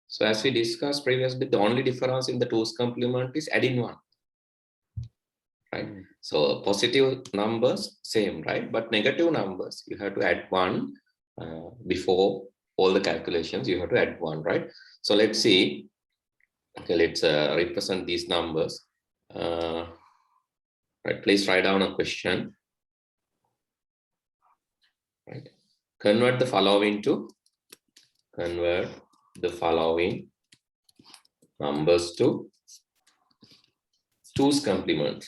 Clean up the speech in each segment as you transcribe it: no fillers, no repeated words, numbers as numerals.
So as we discussed previously, the only difference in the 2's complement is adding 1. Right? So positive numbers, same, right? But negative numbers, you have to add 1 before all the calculations, you have to add 1, right? So let's see. Okay, let's represent these numbers. Right, please write down a question. Right. Convert the following numbers to 2's complement.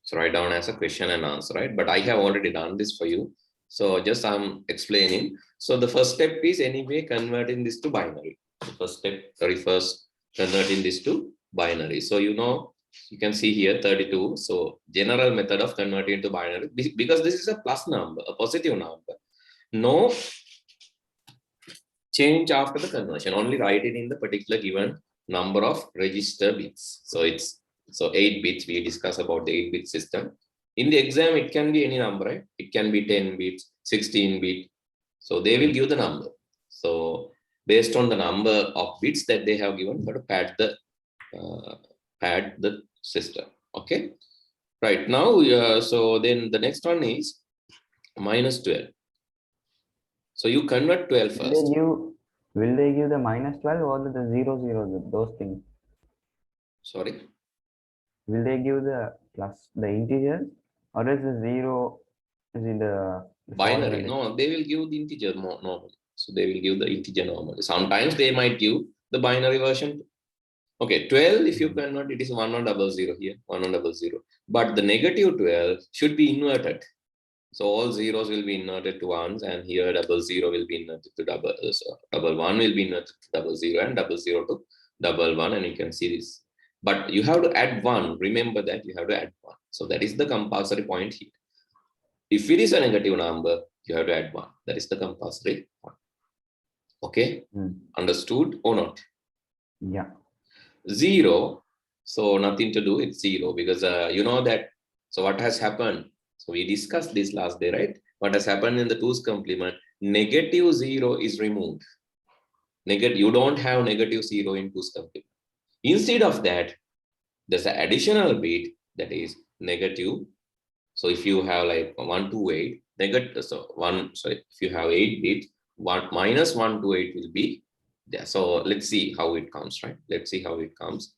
So write down as a question and answer, right? But I have already done this for you. So just I'm explaining. So the first step is anyway converting this to binary. The first step refers converting this to binary. So you know, you can see here 32. So general method of converting to binary, because this is a plus number, a positive number. No change after the conversion, only write it in the particular given number of register bits. So it's 8 bits. We discuss about the 8-bit system. In the exam, it can be any number, right? It can be 10 bits, 16 bit. So they will give the number. So based on the number of bits that they have given, you have to pad the system. Okay. Right now, so then the next one is minus 12. So you convert 12 first. Will they give the minus 12 or the 0, those things? Sorry. Will they give the integers, or is the 0 is in the binary? No, they will give the integer normally. So they will give the integer normally. Sometimes they might give the binary version. Okay, 12, if you convert, it is 1100 here, 1100. But the negative 12 should be inverted. So all zeros will be inverted to ones, and here 00 will be inverted to double. So 11 will be inverted to 00, and 00 to 11, and you can see this. But you have to add 1. Remember that you have to add 1. So that is the compulsory point here. If it is a negative number, you have to add 1. That is the compulsory point. Okay, understood or not? Yeah. 0. So nothing to do. It's 0 because you know that. So what has happened? So we discussed this last day, right? What has happened in the 2's complement? Negative 0 is removed. You don't have negative 0 in 2's complement. Instead of that, there's an additional bit that is negative. So if you have like 128 negative, so if you have 8 bits, minus 128 will be there. So let's see how it comes, right? Let's see how it comes.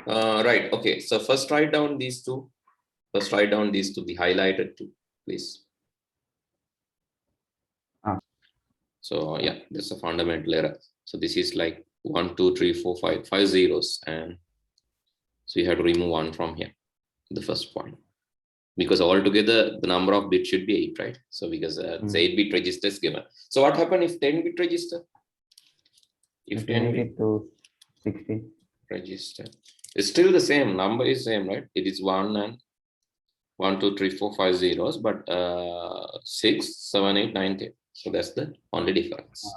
Right. Okay. So first write down these two. First write down these two, the highlighted two, please. So yeah, this is a fundamental error. So this is like 1, 2, 3, 4, 5 zeros, and so you have to remove 1 from here, the first point, because altogether the number of bits should be 8, right? So because it's 8-bit register is given. So what happened if 10-bit register? If 10-bit to 16 register, it's still the same number is same, right? It is 1 and 1, 2, 3, 4, 5 zeros, but 6, 7, 8, 9, 10. So that's the only difference.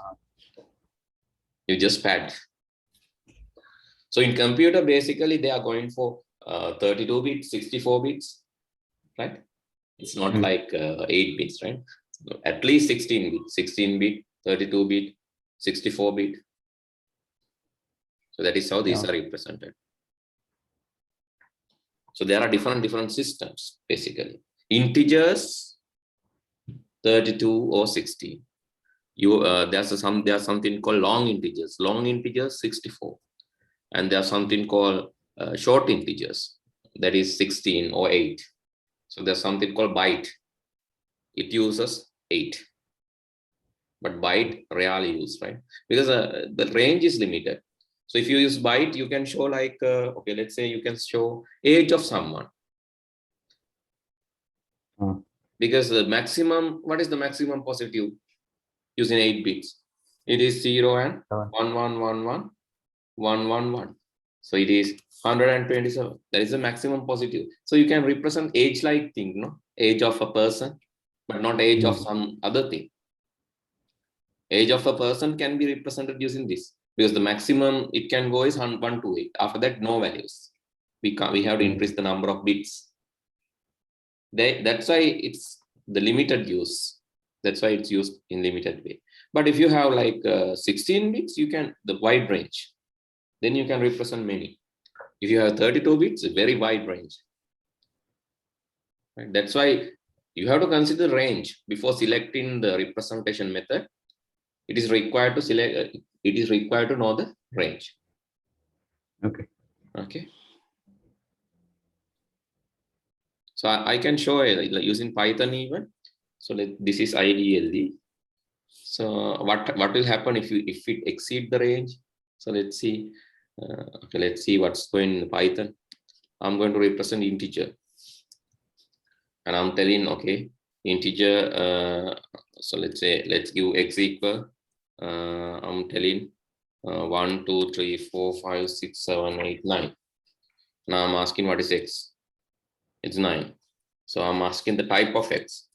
You just pad. So in computer, basically they are going for 32 bits, 64 bits, right? It's not like 8 bits, right? At least 16 bit, 16 bit, 32 bit, 64 bit. So that is how these are represented. So there are different systems, basically. Integers, 32 or 16. There's something called long integers. Long integers, 64. And there's something called short integers, that is 16 or 8. So there's something called byte. It uses 8. But byte rarely used, right? Because the range is limited. So if you use byte, you can show like, okay, let's say you can show age of someone. Because the maximum, what is the maximum positive using 8 bits? It is 0 and 1111 111. So it is 127. That is the maximum positive. So you can represent age like thing, no? Age of a person, but not age of some other thing. Age of a person can be represented using this, because the maximum it can go is 1 to 8. After that, no values. We have to increase the number of bits. That's why it's the limited use. That's why it's used in limited way. But if you have like 16 bits, you can the wide range. Then you can represent many. If you have 32 bits, a very wide range. Right? That's why you have to consider range before selecting the representation method. It is required to select. It is required to know the range. Okay. Okay. So I can show it using Python even. So this is IDLE. So what will happen if it exceed the range? So let's see. Okay, let's see what's going in Python. I'm going to represent integer, and I'm telling okay integer. So let's give x equal. I'm telling 1, 2, 3, 4, 5, 6, 7, 8, 9. Now I'm asking what is x? It's 9. So I'm asking the type of x.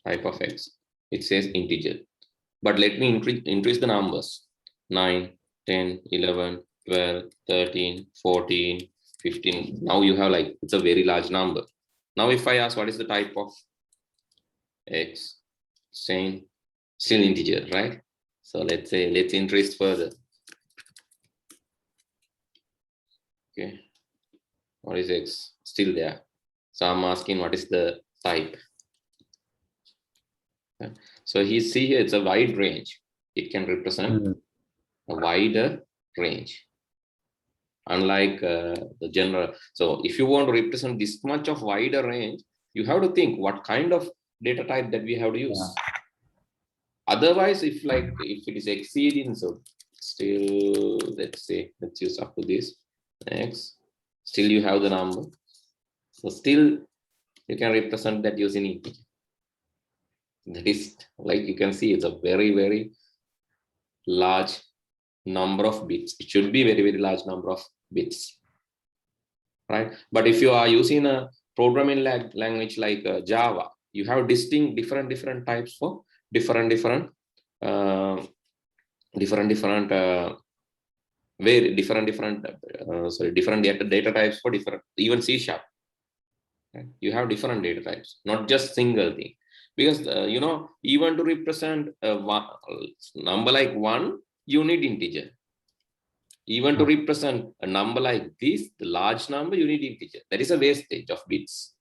Type of x. It says integer. But let me increase the numbers. 9, 10, 11, 12, 13, 14, 15. Now you have like, it's a very large number. Now if I ask what is the type of x, same, still integer, right? So let's increase further. Okay. What is x? Still there. So I'm asking what is the type. So he see here it's a wide range. It can represent a wider range. Unlike the general. So if you want to represent this much of wider range, you have to think what kind of data type that we have to use. Yeah. Otherwise, if it is exceeding, so still let's use up to this next. Still you have the number. So still you can represent that using integer. That is like you can see it's a very, very large number of bits. It should be very, very large number of bits, right? But if you are using a programming language like Java, you have different types for different data types for different, even C#. Right? You have different data types, not just single thing. Because even to represent a number like 1, you need integer. Even to represent a number like this, the large number, you need integer. That is a wastage of bits.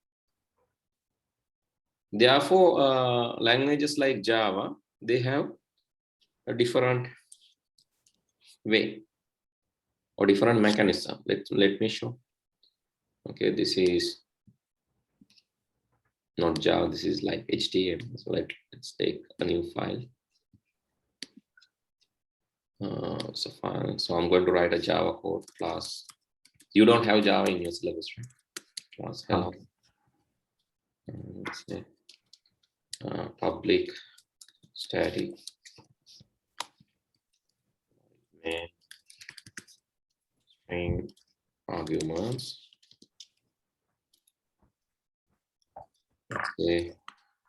Therefore, languages like Java, they have a different way or different mechanism. Let me show. Okay, this is not Java, this is like HTML. So let's take a new file. So I'm going to write a Java code class. You don't have Java in your syllabus, right? Class hello. Let's say public static main string arguments. Okay,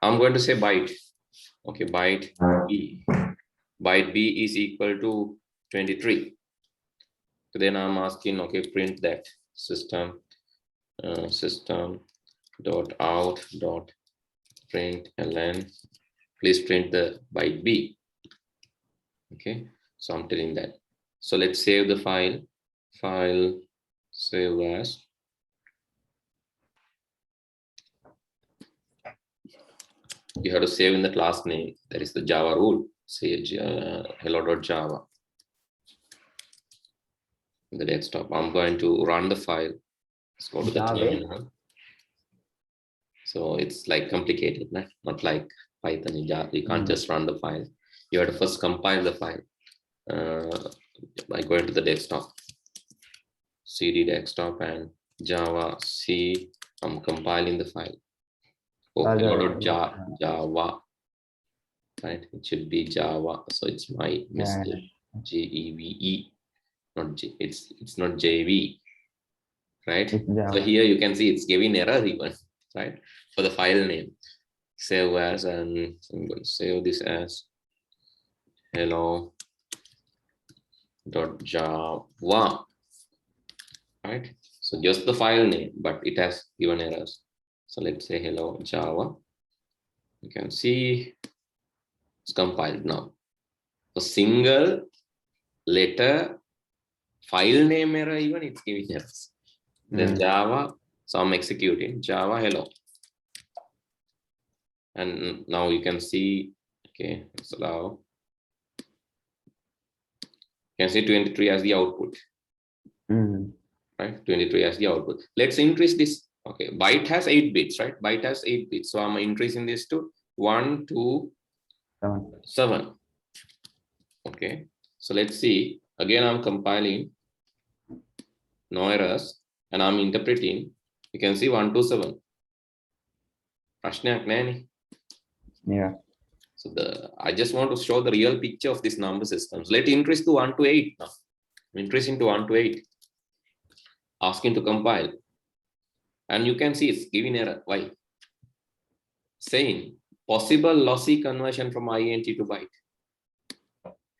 I'm going to say byte. Okay, byte B. Byte B is equal to 23. So then I'm asking, okay, print that system dot out dot print ln. Please print the byte B. Okay, so I'm telling that. So let's save the file. File save as. You have to save in the class name. That is the Java rule. Say hello.java. In the desktop, I'm going to run the file. Let's go to the terminal. So it's like complicated, not like Python in Java. You can't just run the file. You have to first compile the file by going to the desktop. CD desktop and Java C. I'm compiling the file. Oh, hello.java. Right, it should be Java. So it's my mistake. JEVE, not J. It's not JV. Right. So here you can see it's giving error even. Right, for the file name. Save as, and I'm going to save this as hello.java. Right, so just the file name, but it has given errors. So let's say hello Java. You can see it's compiled now. A single letter file name error, even it's giving errors. Then Java, so I'm executing Java hello. And now you can see, okay, let's allow. You can see 23 as the output. Right, 23 as the output. Let's increase this. Okay, byte has 8 bits, right? Byte has 8 bits. So I'm increasing this to 1, 2, 7. Okay, so let's see. Again, I'm compiling, no errors, and I'm interpreting. You can see 1 to 7. Yeah. So I just want to show the real picture of this number systems. Let's increase to 1 to 8 now. I'm increasing to 1 to 8. Asking to compile. And you can see it's giving error. Why? Saying possible lossy conversion from int to byte.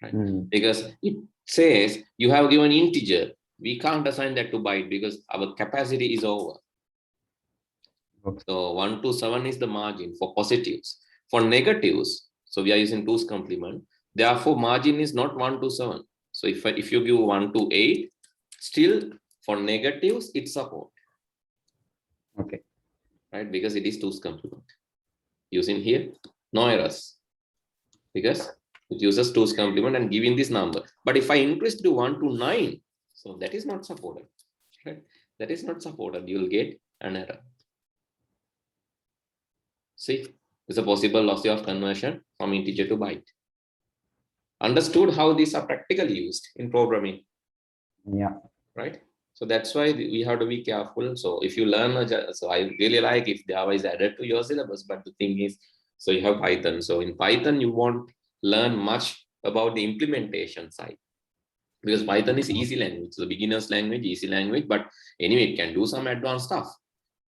Right? Because it says you have given integer. We can't assign that to byte because our capacity is over. Okay. So 1 to 7 is the margin for positives. For negatives, so we are using 2's complement. Therefore, margin is not 1 to 7. So if you give 1 to 8, still for negatives, it support. Okay. Right? Because it is 2's complement. Using here, no errors. Because it uses 2's complement and giving this number. But if I increase to 1 to 9, so that is not supported. Right? That is not supported. You will get an error. See, it's a possible loss of conversion from integer to byte. Understood how these are practically used in programming. Yeah. Right. So that's why we have to be careful. So if you learn, so I really like if Java is added to your syllabus, but the thing is, so you have Python. So in Python, you won't learn much about the implementation side because Python is easy language. So beginner's language, easy language, but anyway, it can do some advanced stuff.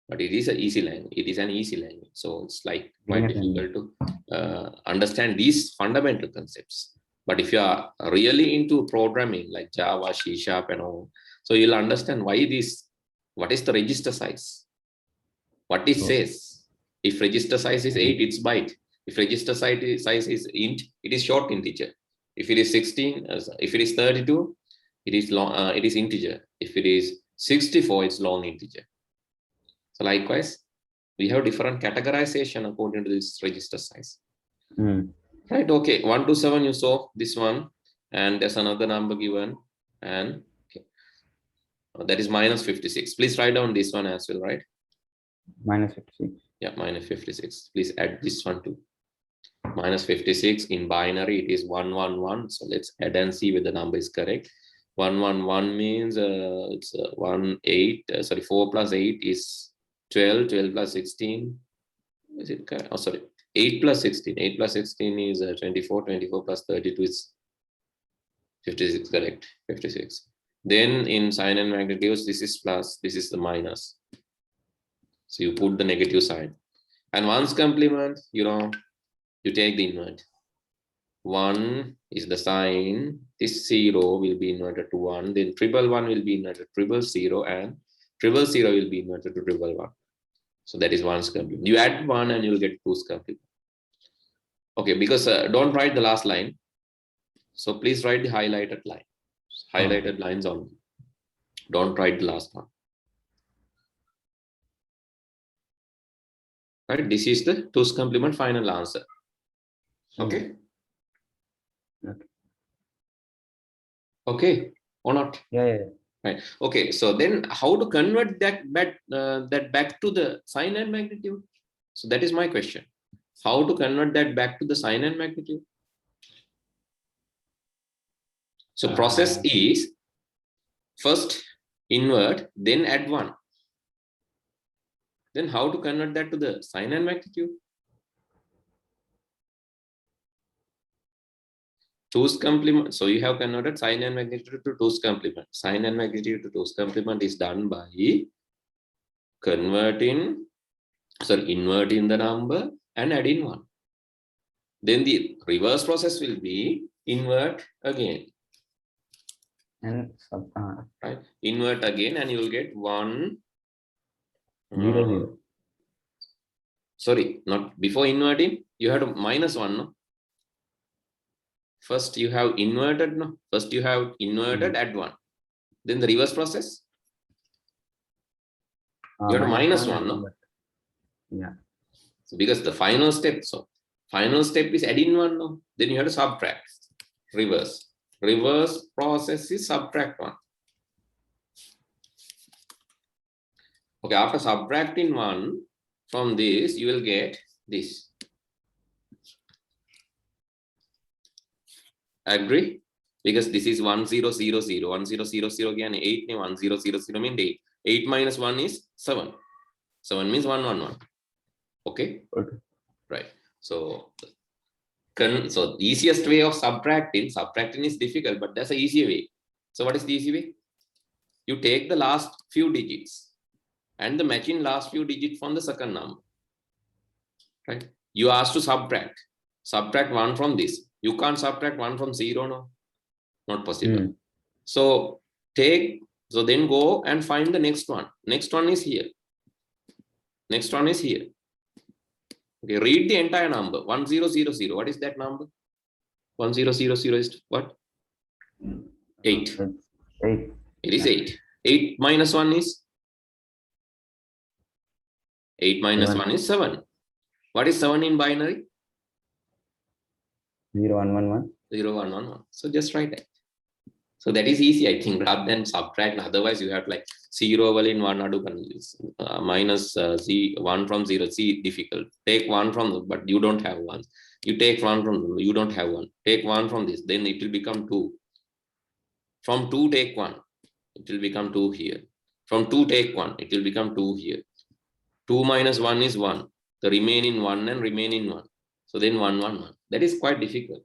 But it is an easy language. It is an easy language. So it's like quite difficult to understand these fundamental concepts. But if you are really into programming like Java, C# and all, so you'll understand why this, what is the register size? What it says. If register size is 8, it's byte. If register size is int, it is short integer. If it is 16, if it is 32, it is long, it is integer. If it is 64, it's long integer. So likewise, we have different categorization according to this register size. Right, okay, 1 to 7, you saw this one, and there's another number given, and okay. That is minus 56. Please write down this one as well, right? Minus 56. Yeah, minus 56. Please add this one too. Minus 56 in binary, it is 111. So let's add and see whether the number is correct. 111 means it's 4 plus 8 is 12, 12 plus 16, is it correct? Oh, sorry, 8 plus 16, 8 plus 16 is 24, 24 plus 32 is 56, correct, 56. Then in sign and magnitudes, this is plus, this is the minus. So you put the negative sign. And 1's complement, you take the invert. 1 is the sign, this 0 will be inverted to 1, then 111 will be inverted to 000, and 000 will be inverted to 111. So that is 1's complement. You add 1 and you'll get 2's complement. Okay, because don't write the last line. So please write the highlighted line. Highlighted lines only. Don't write the last one. Right, this is the 2's complement final answer. Okay. Okay, or not? Yeah. Right. Okay. So then, how to convert that back to the sign and magnitude? So that is my question. How to convert that back to the sign and magnitude? So process is first invert, then add 1. Then how to convert that to the sign and magnitude? 2's complement. So you have converted sign and magnitude to 2's complement. Sign and magnitude to 2's complement is done by inverting the number and adding 1. Then the reverse process will be invert again. And right, invert again, and you will get 1 0 0. Sorry, not before inverting, you had a minus 1, no? First you have inverted, no? First you have inverted at 1. Then the reverse process, you had a minus 1, no? Yeah. So because the final step, so final step is adding 1, no? Then you have to subtract, reverse. Reverse process is subtract 1. Okay, after subtracting 1 from this, you will get this. Agree? Because this is 1 0 0 0 1 0 0 0 again 8 1 0 0 0 means 8. 8 minus 1 is 7. 7 means 1 1 1. Okay? Okay. Right. So the easiest way of subtracting is difficult, but that's an easy way. So what is the easy way? You take the last few digits and the matching last few digits from the second number. Right? You asked to subtract. Subtract 1 from this. You can't subtract 1 from 0, no? Not possible. So then go and find the next one. Next one is here. Next one is here. Okay, read the entire number. 1000. What is that number? 1000 is what? 8. 8. It is 8. 8 minus 1 is? 8 minus 1 is 7. What is 7 in binary? 0 1 1 1. 0 1 1 1. So just write that. So that is easy, I think, rather than subtract. Otherwise, you have like 0 in 1 minus 1 from 0. See, difficult. Take 1 from, but you don't have 1. You take 1 from, you don't have 1. Take 1 from this, then it will become 2. From 2, take 1. It will become 2 here. From 2, take 1. It will become 2 here. 2 minus 1 is 1. The remaining 1 and remaining 1. So then 1 1 1. That is quite difficult.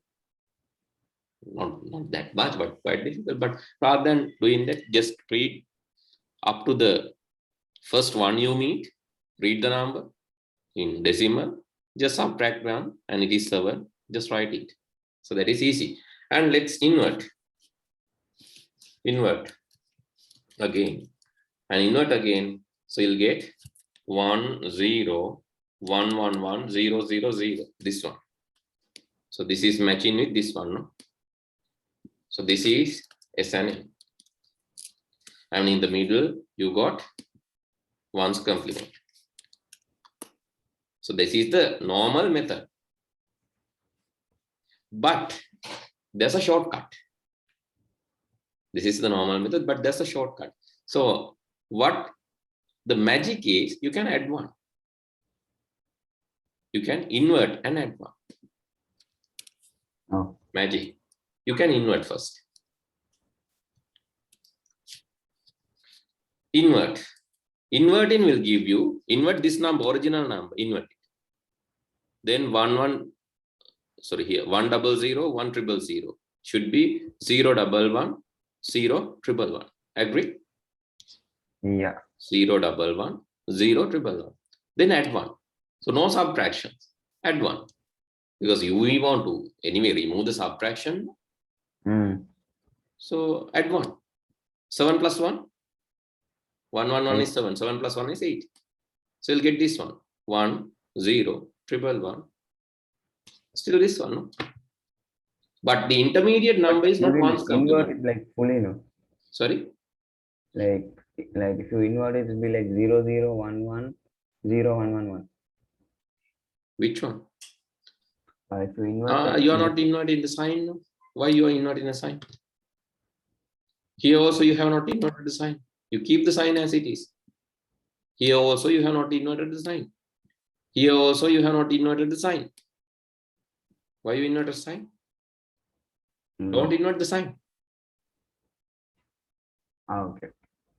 Not that much, but quite difficult. But rather than doing that, just read up to the first one you meet, read the number in decimal, just subtract 1 and it is 7, just write it. So that is easy. And let's invert again and invert again. So you'll get 1 0 1 1 1 0 0 0, this one. So this is matching with this one, no? So this is SN. And in the middle, you got 1's complement. So this is the normal method. But there's a shortcut. This is the normal method, but there's a shortcut. So what the magic is, you can add 1. You can invert and add 1. Oh. Magic. You can invert first. Invert. Inverting will give you, invert this number, original number, invert it. Then 1 1, sorry, here 1 0 0 1 0 0 should be 0 1 1 0 1 1 1. Agree? Yeah. 0 1 1 0 1 1 1. Then add 1. So no subtractions. Add 1. Because we want to anyway remove the subtraction. So add 1. 7 plus 1. 1 1 1 is 7. 7 plus 1 is 8. So you'll get this one. 1 0 1 1 1. Still this one, no? But the intermediate number is not 1's complement. Invert it like fully, no? Sorry? Like if you invert it, it will be like 0 0 1 1 0 1 1 1. Which one? If you invert you are not inverting the sign, no? Why you are inverting the sign? Here also you have not inverted the sign. You keep the sign as it is. Here also you have not inverted the sign. Here also you have not inverted the sign. Why you invert the sign? Don't invert the sign. Okay.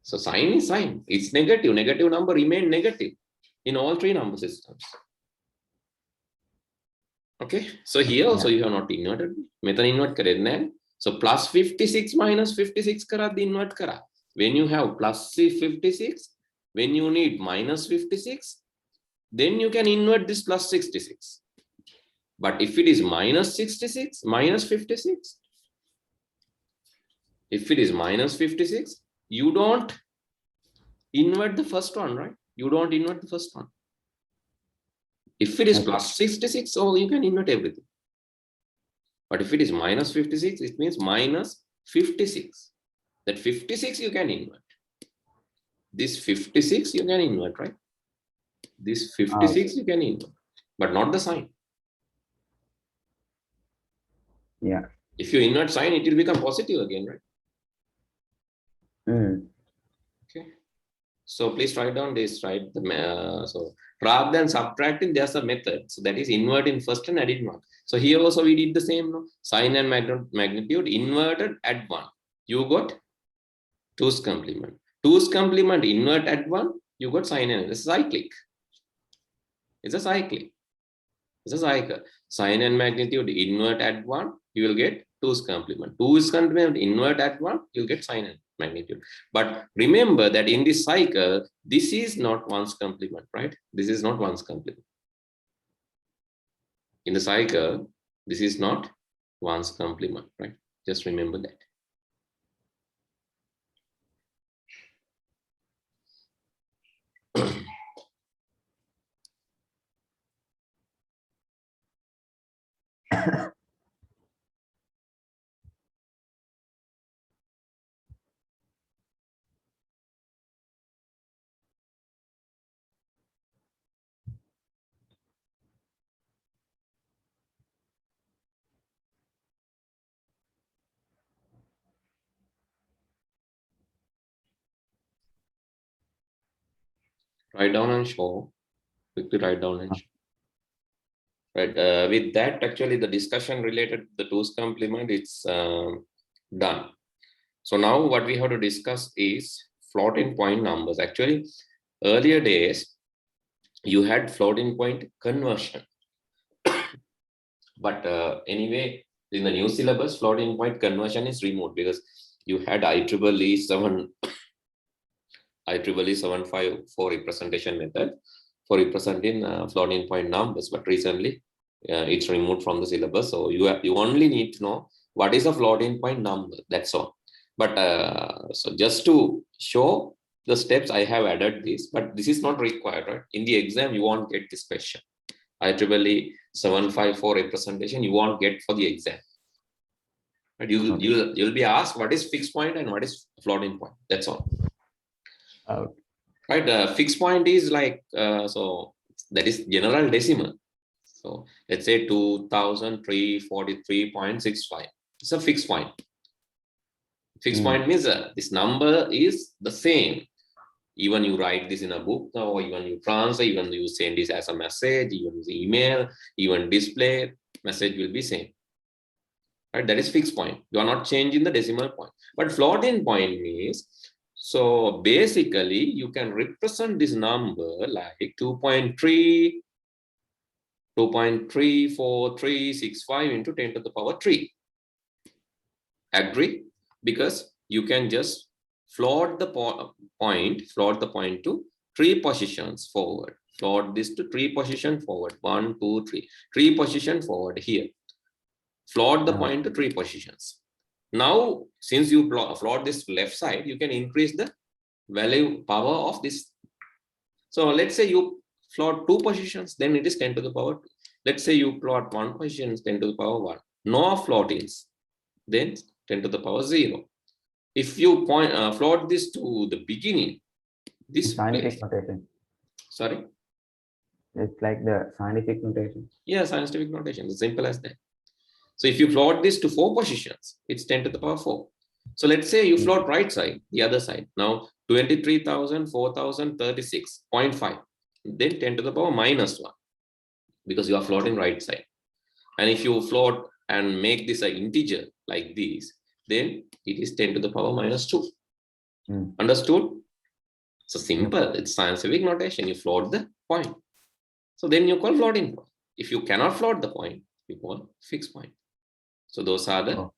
So sign is sign. It's negative. Negative number remain negative in all 3 number systems. Okay. So here also you have not inverted. Method invert kare. So plus 56 minus 56 kara the invert kara. When you have plus 56, when you need minus 56, then you can invert this plus 66. But if it is minus 66, minus 56, if it is minus 56, you don't invert the first one, right? You don't invert the first one. If it is Okay. plus 66, so you can invert everything. But if it is minus 56, it means minus 56. That 56 you can invert. This 56 you can invert, right? This 56 you can invert, but not the sign. Yeah. If you invert sign, it will become positive again, right? Okay. So please write down this, right? So rather than subtracting, there's a method. So that is invert in first and add in one. So here also we did the same, no? Sign and magnitude inverted add one. You got 2's complement. 2's complement invert add one. You got sign and it's cyclic. It's a cyclic. It's a cycle. Sign and magnitude invert at 1, you will get 2's complement. 2's complement invert at 1, you'll get sign and magnitude. But remember that in this cycle, this is not 1's complement, right? This is not 1's complement. In the cycle, this is not 1's complement, right? Just remember that. Write down and show. Quickly write down and show. Right. With that, actually, the discussion related to the 2's complement, it's done. So now what we have to discuss is floating point numbers. Actually, earlier days, you had floating point conversion. But anyway, in the new syllabus, floating point conversion is removed because you had IEEE 754 representation method for representing floating point numbers. But recently, it's removed from the syllabus. So you only need to know what is a floating point number. That's all. But so just to show the steps, I have added this, but this is not required, right? In the exam, you won't get this question. IEEE 754 representation, you won't get for the exam. But you'll be asked what is fixed point and what is floating point. That's all. Right? Fixed point is like so that is general decimal. So let's say 2343.65. It's a fixed point. Fixed point means this number is the same. Even you write this in a book, or even you translate, even you send this as a message, even email, even display, message will be same. Right? That is fixed point. You are not changing the decimal point. But floating point means, so basically you can represent this number like 2.34365 into 10 to the power 3. Agree? Because you can just float the point to 3 positions forward. Float this to 3 positions forward. 1, 2, 3. 3 positions forward here. Float the point to 3 positions. Now, since you float this left side, you can increase the value power of this. So let's say you float 2 positions, then it is 10 to the power 2. Let's say you plot 1 position, 10 to the power 1. No floatings, then 10 to the power 0. If you float this to the beginning, this scientific place. notation. Sorry? It's like the scientific notation. Yeah, scientific notation. It's simple as that. So if you float this to 4 positions, it's 10 to the power 4. So let's say you float right side, the other side. Now 23,000, 4,036.5. Then 10 to the power minus 1. Because you are floating right side. And if you float and make this an integer like this, then it is 10 to the power minus 2. Understood? So simple. It's scientific notation. You float the point. So then you call floating point. If you cannot float the point, you call fixed point. So those are the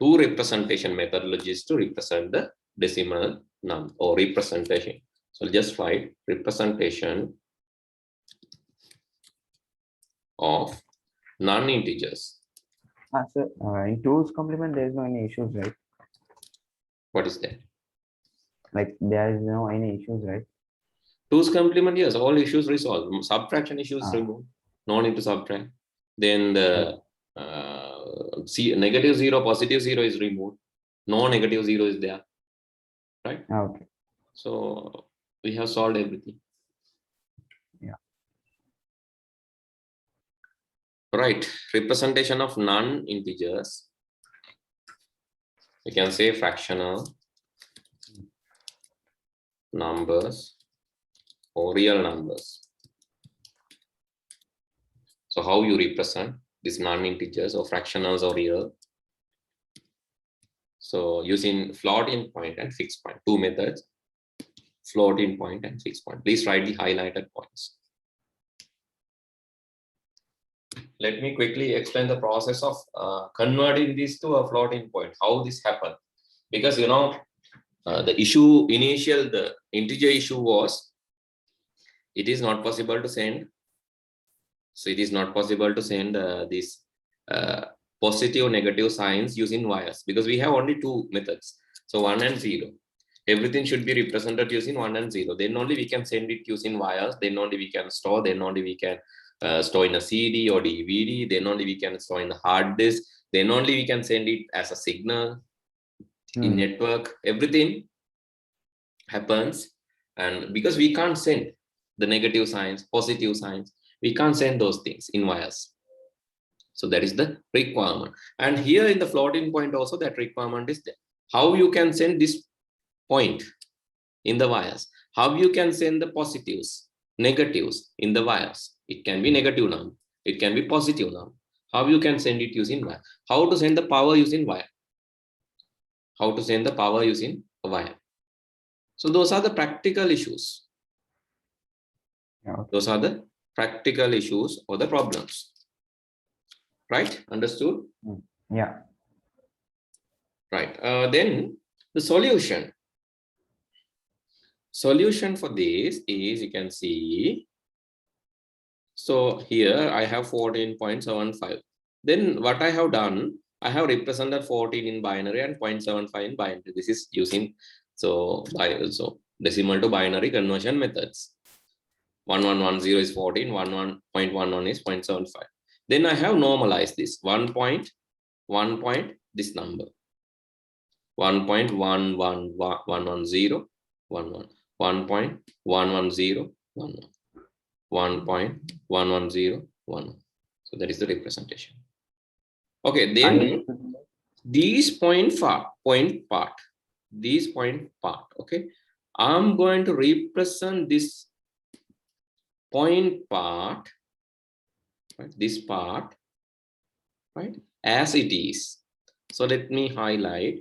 2 representation methodologies to represent the decimal number or representation. So just write representation of non-integers. So in 2's complement, there is no any issues, right? What is that? Like there is no any issues, right? 2's complement, yes, all issues resolved. Subtraction issues removed. No need to subtract. Then the negative 0, positive 0 is removed. No negative 0 is there. Right? Okay. So we have solved everything. Yeah. Right. Representation of non-integers. We can say fractional numbers or real numbers. So how you represent these non-integers or fractionals or real? So using floating point and fixed point, two methods, floating point and fixed point. Please write the highlighted points. Let me quickly explain the process of converting this to a floating point, how this happened. Because, you know, the issue initial, the integer issue was, it is not possible to send. So it is not possible to send this positive, negative signs using wires because we have only two methods. So 1 and 0. Everything should be represented using 1 and 0. Then only we can send it using wires. Then only we can store. Then only we can store in a CD or DVD. Then only we can store in the hard disk. Then only we can send it as a signal in network. Everything happens, and because we can't send the negative signs, positive signs, we can't send those things in wires. So that is the requirement. And here in the floating point also that requirement is there. How you can send this point in the wires? How you can send the positives, negatives in the wires? It can be negative number. It can be positive number. How you can send it using wire? How to send the power using wire? How to send the power using a wire? So those are the practical issues. Yeah. Those are the practical issues or the problems. Right? Understood? Yeah. Right. Then the solution. Solution for this is, you can see, so here I have 14.75. Then what I have done, I have represented 14 in binary and 0.75 in binary. This is using so decimal to binary conversion methods. 1110 is 14, 11.11 is 0.75. Then I have normalized this 1 point, this number 1.11110, 1.11011, 1.11011. So that is the representation. Okay, then these point part, okay, I'm going to represent this point part, right, this part, right, as it is. So let me highlight.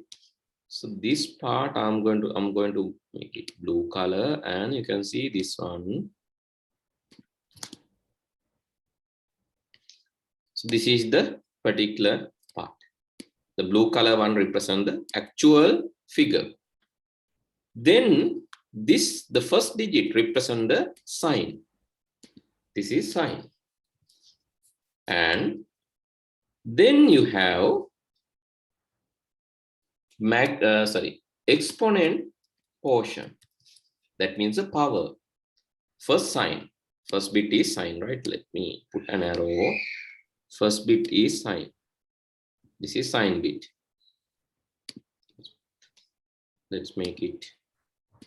So this part I'm going to make it blue color, and you can see this one. So this is the particular part. The blue color one represents the actual figure. Then this, the first digit represents the sign. This is sign. And then you have exponent portion. That means the power. First sign. First bit is sign, right? Let me put an arrow. First bit is sign. This is sign bit. Let's make it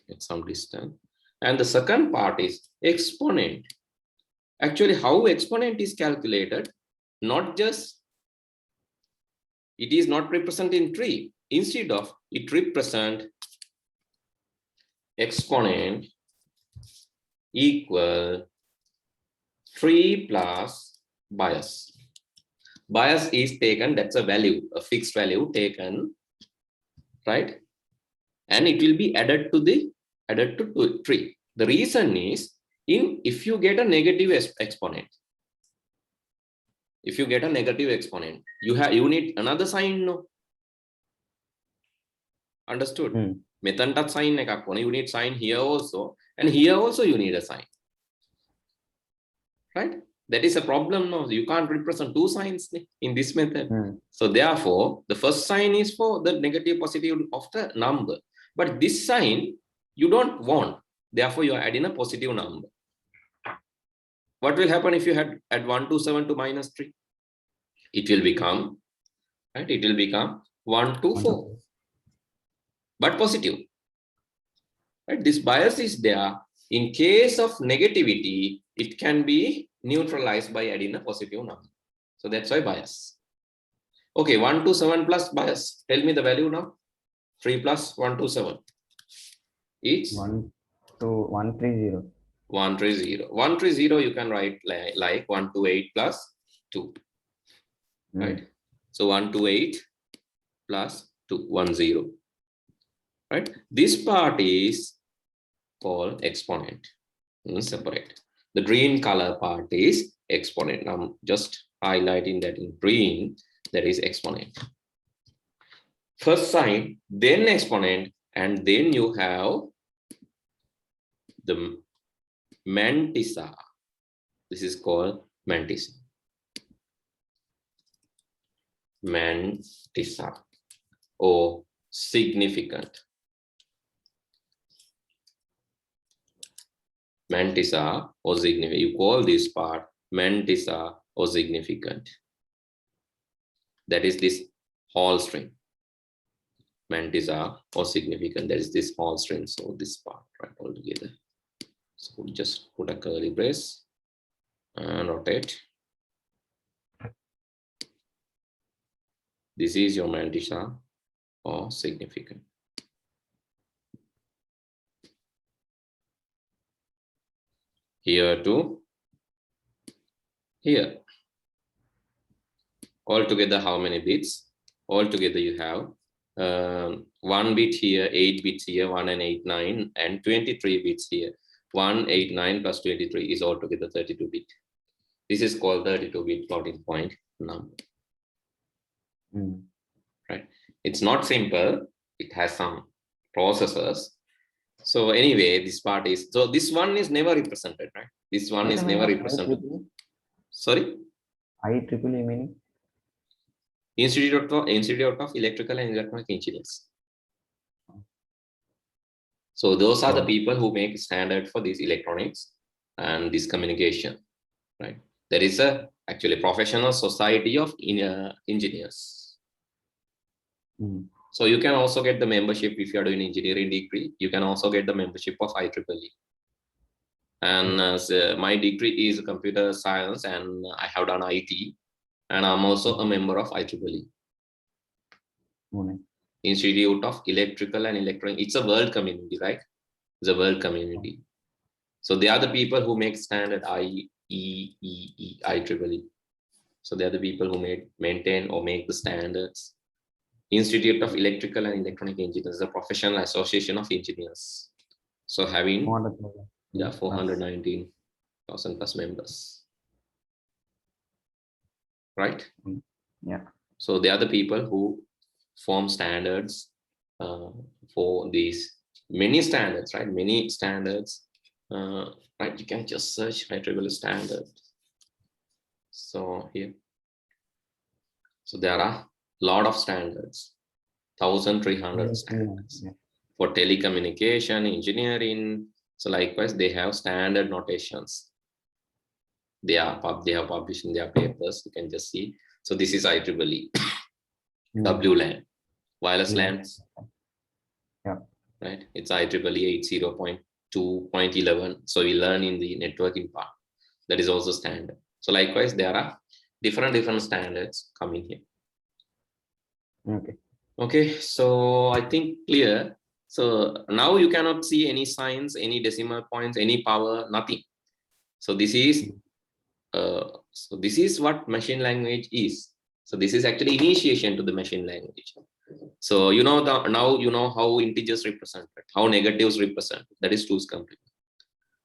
at some distance. And the second part is exponent. Actually, how exponent is calculated, not just, it is not represented in tree. Instead of, it represent exponent equal 3 plus bias. Bias is taken, that's a value, a fixed value taken, right? And it will be added to tree. The reason is, if you get a negative exponent, you need another sign, no? Understood? Method that sign, you need sign here also, and here also you need a sign, right? That is a problem. No, you can't represent two signs in this method. So therefore, the first sign is for the negative positive of the number, but this sign you don't want. Therefore, you are adding a positive number. what will happen if you had add 127 to -3? It will become, right? It will become 124, but positive. Right? This bias is there. In case of negativity, it can be neutralized by adding a positive number. So that's why bias. Okay, 127 plus bias. Tell me the value now. 3 plus 127. It's 130. 130. 130 you can write like 128 plus 2. Right? So 128 plus 2, 10. Right? This part is called exponent. Separate. The green color part is exponent. I'm just highlighting that in green, that is exponent. First sign, then exponent, and then you have the mantissa. This is called mantissa. Mantissa or significant. Mantissa or significant. You call this part mantissa or significant. That is this whole string. Mantissa or significant. That is this whole string. So this part, right, all together. So just put a curly brace and rotate. This is your mantissa or significant. Here to here. Altogether, how many bits? Altogether, you have 1 bit here, 8 bits here, 1 and 8, 9, and 23 bits here. 1, 8, 9 plus 23 is altogether 32 bit. This is called 32-bit floating point number. Right? It's not simple. It has some processes. So anyway, this part is, so this one is never represented, right? This one is never represented. Sorry? IEEE meaning? Institute of Electrical and Electronic Engineers. So those are the people who make standard for these electronics and this communication, right? There is a actually professional society of engineers. So you can also get the membership if you are doing engineering degree. You can also get the membership of IEEE. And my degree is computer science, and I have done IT, and I'm also a member of IEEE. Institute of Electrical and Electronic. It's a world community, right? It's a world community. So they are the people who make standard IEEE. So they are the people who maintain or make the standards. Institute of Electrical and Electronic Engineers, the professional association of engineers. So having 419,000 plus members. Right? Yeah. So they are the people who form standards for these many standards, right? Many standards, right? You can just search IEEE standard. So here, so there are a lot of standards, 1,300 standards for telecommunication, engineering. So likewise, they have standard notations. They have published in their papers. You can just see. So this is IEEE, WLAN, wireless LAN. Yeah. Right. It's IEEE 80.2.11. So we learn in the networking part. That is also standard. So likewise, there are different standards coming here. Okay. Okay. So I think clear. So now you cannot see any signs, any decimal points, any power, nothing. So this is what machine language is. So this is actually initiation to the machine language. So you know now you know how integers represented, how negatives represented. That is two's complement.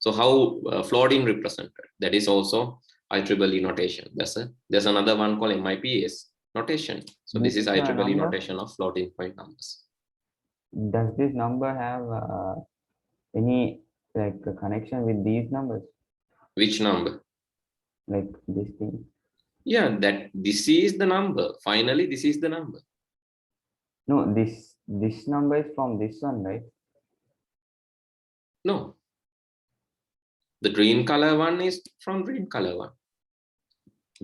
So how floating represented. That is also IEEE notation. There's another one called MIPS notation. So this is IEEE notation of floating point numbers. Does this number have any like a connection with these numbers? Which number? Like this thing. Yeah, that this is the number. Finally, this is the number. No, this number is from this one, right? No. The green color one is from green color one.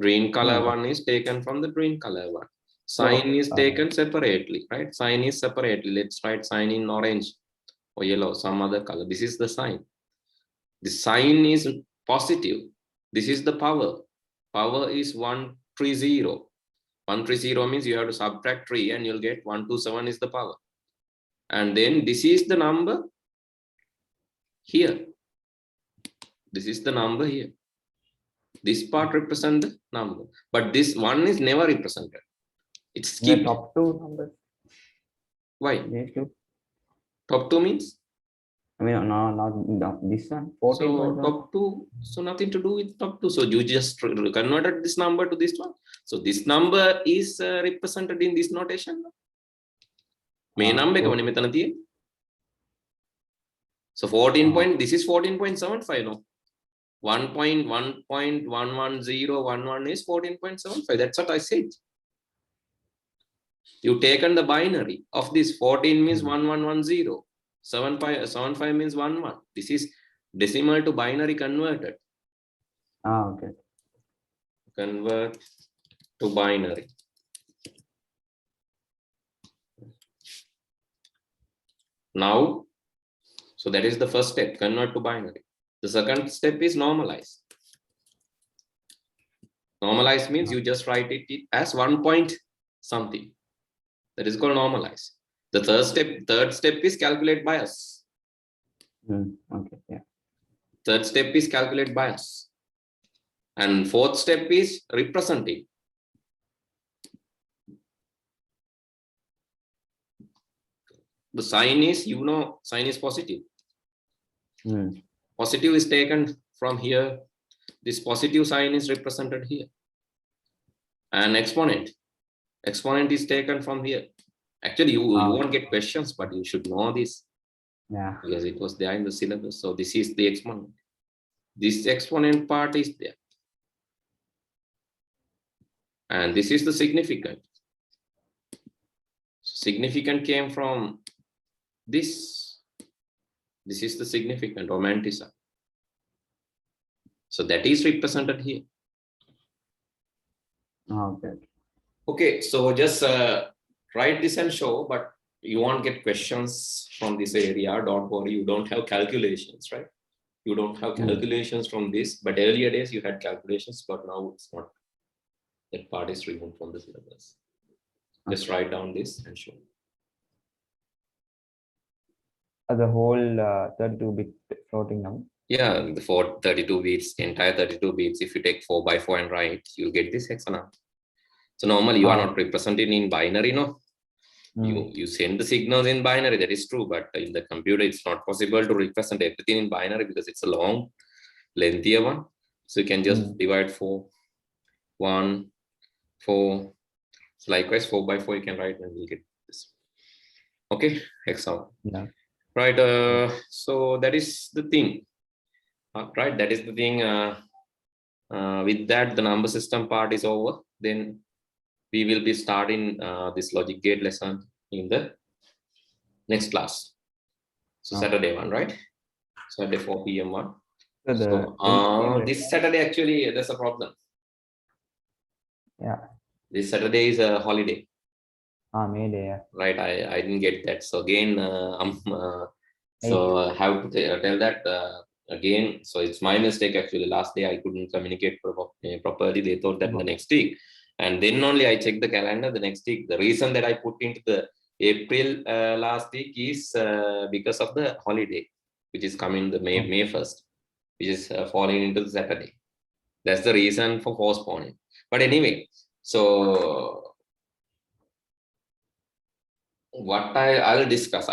Green color No. one is taken from the green color one. So, Sign is taken separately, right? Sign is separately. Let's write sign in orange or yellow, some other color. This is the sign. The sign is positive. This is the power. Power is 130. 130 means you have to subtract 3 and you'll get 127 is the power. And then this is the number here. This is the number here. This part represents the number, but this one is never represented. It's skipped. The top two numbers. Why? These two. Top 2 means? I mean, no, not this one. 14. So top 2, so nothing to do with top 2. So you just converted this number to this one. So this number is represented in this notation. May number okay. So 14 point, this is 14.75 no. 1.1.11011 is 14.75. That's what I said. You taken the binary of this. 14 means 1110. 75 means 11. This is decimal to binary converted. Okay. Convert to binary. Now, so that is the first step, convert to binary. The second step is normalize. Normalize means you just write it as 1 point something. That is called normalize. The third step is calculate bias. Okay, yeah. Third step is calculate bias. And fourth step is representing. The sign is, sign is positive. Positive is taken from here. This positive sign is represented here. And exponent is taken from here. Actually, you won't get questions, but you should know this. Yeah. Because it was there in the syllabus. So this is the exponent. This exponent part is there. And this is the significant. Significant came from this. This is the significant or mantissa. So that is represented here. Okay. Okay, so just write this and show, but you won't get questions from this area. Don't worry, you don't have calculations, right? You don't have calculations from this, but earlier days you had calculations, but now it's not. That part is removed from the syllabus. Just write down this and show. The whole 32-bit floating number. Yeah, the 32 bits, entire 32 bits. If you take 4 by 4 and write, you'll get this hexagram. So normally you are not represented in binary, no? You send the signals in binary, that is true, but in the computer it's not possible to represent everything in binary because it's a long, lengthier one. So you can just divide 4, 1, 4. So likewise 4 by 4 you can write and we'll get this. Okay, hexagram. Yeah. Right, so that is the thing. Right, that is the thing. With that, the number system part is over. Then we will be starting this logic gate lesson in the next class. So Saturday one, right? Saturday 4 p.m. one. So this Saturday actually there's a problem. Yeah. This Saturday is a holiday. May Day. Yeah. Right, I didn't get that. So again, so I have to tell that again. So it's my mistake actually. Last day I couldn't communicate properly. They thought that the next week. And then only I checked the calendar the next week. The reason that I put into the April last week is because of the holiday, which is coming the May 1st, which is falling into the Saturday. That's the reason for postponing. But anyway, so what I'll discuss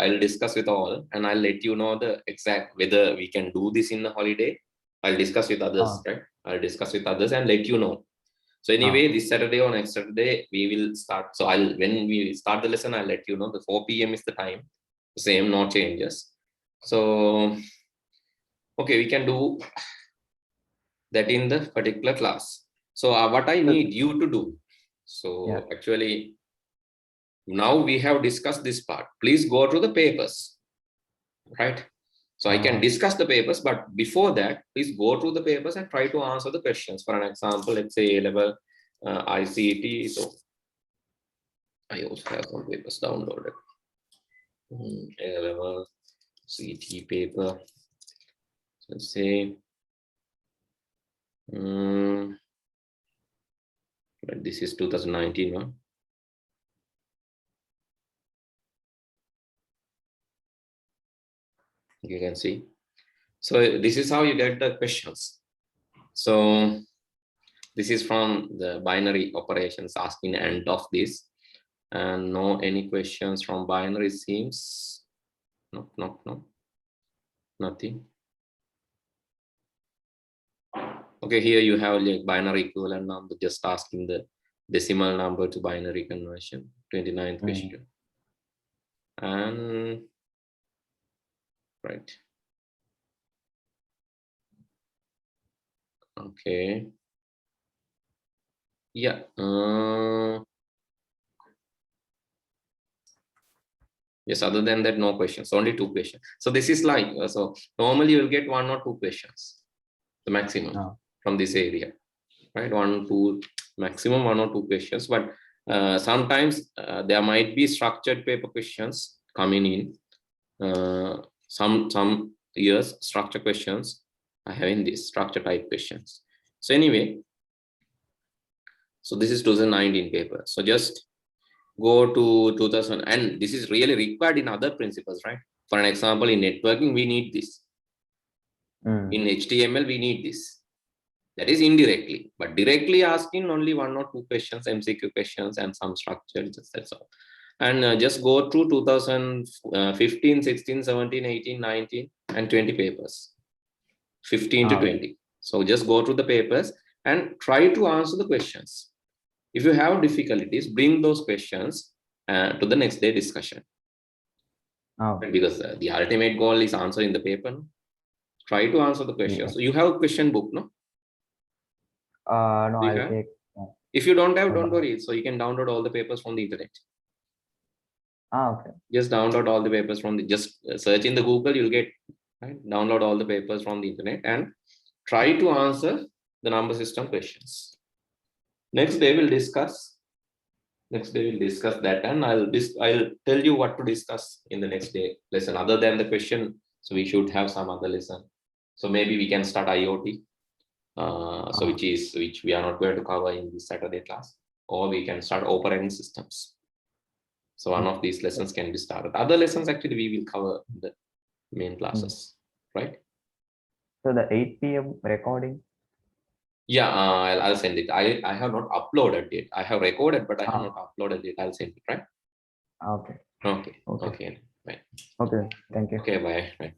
with all, and I'll let you know the exact whether we can do this in the holiday. I'll discuss with others, right? I'll discuss with others and let you know. So anyway, this Saturday or next Saturday, we will start. So when we start the lesson, I'll let you know. The 4 p.m. is the time. Same, no changes. So, okay, we can do that in the particular class. So what I need you to do. So actually, now we have discussed this part. Please go through the papers, right? So I can discuss the papers, but before that, please go through the papers and try to answer the questions. For an example, let's say A-level ICT. So I also have some papers downloaded. A-level CT paper. Let's say this is 2019 one. You can see. So this is how you get the questions. So this is from the binary operations asking end of this. And no any questions from binary seems. No, nothing. Okay, here you have like binary equivalent number, just asking the decimal number to binary conversion, 29th question. And right. Okay. Yeah. Yes, other than that, no questions, only 2 questions. So this is like, so normally you will get 1 or 2 questions, the maximum from this area, right? 1, 2, maximum 1 or 2 questions. But sometimes there might be structured paper questions coming in. Some years structure questions are having this structure type questions. So anyway, so this is 2019 paper. So just go to 2000, and this is really required in other principles, right? For an example, in networking, we need this. In HTML, we need this. That is indirectly, but directly asking only 1 or 2 questions, MCQ questions, and some structure, just that's all. And just go through 2015, 16, 17, 18, 19, and 20 papers, 15 to 20. So just go through the papers and try to answer the questions. If you have difficulties, bring those questions to the next day discussion. Because the ultimate goal is answering the paper. No? Try to answer the questions. So you have a question book, no? No, I'll take. If you don't have, don't worry. So you can download all the papers from the internet. Okay. Just download all the papers from the, just search in the Google, you'll get, right? Download all the papers from the internet and try to answer the number system questions. Next day we'll discuss that, and I'll tell you what to discuss in the next day lesson other than the question. So we should have some other lesson. So maybe we can start IoT, which we are not going to cover in this Saturday class, or we can start operating systems. So one of these lessons can be started. Other lessons actually we will cover in the main classes, right? So the 8 p.m. recording. Yeah, I'll send it. I have not uploaded it. I have recorded, but I have not uploaded it. I'll send it, right? Okay. Okay. Right. Okay. Thank you. Okay, bye. Right.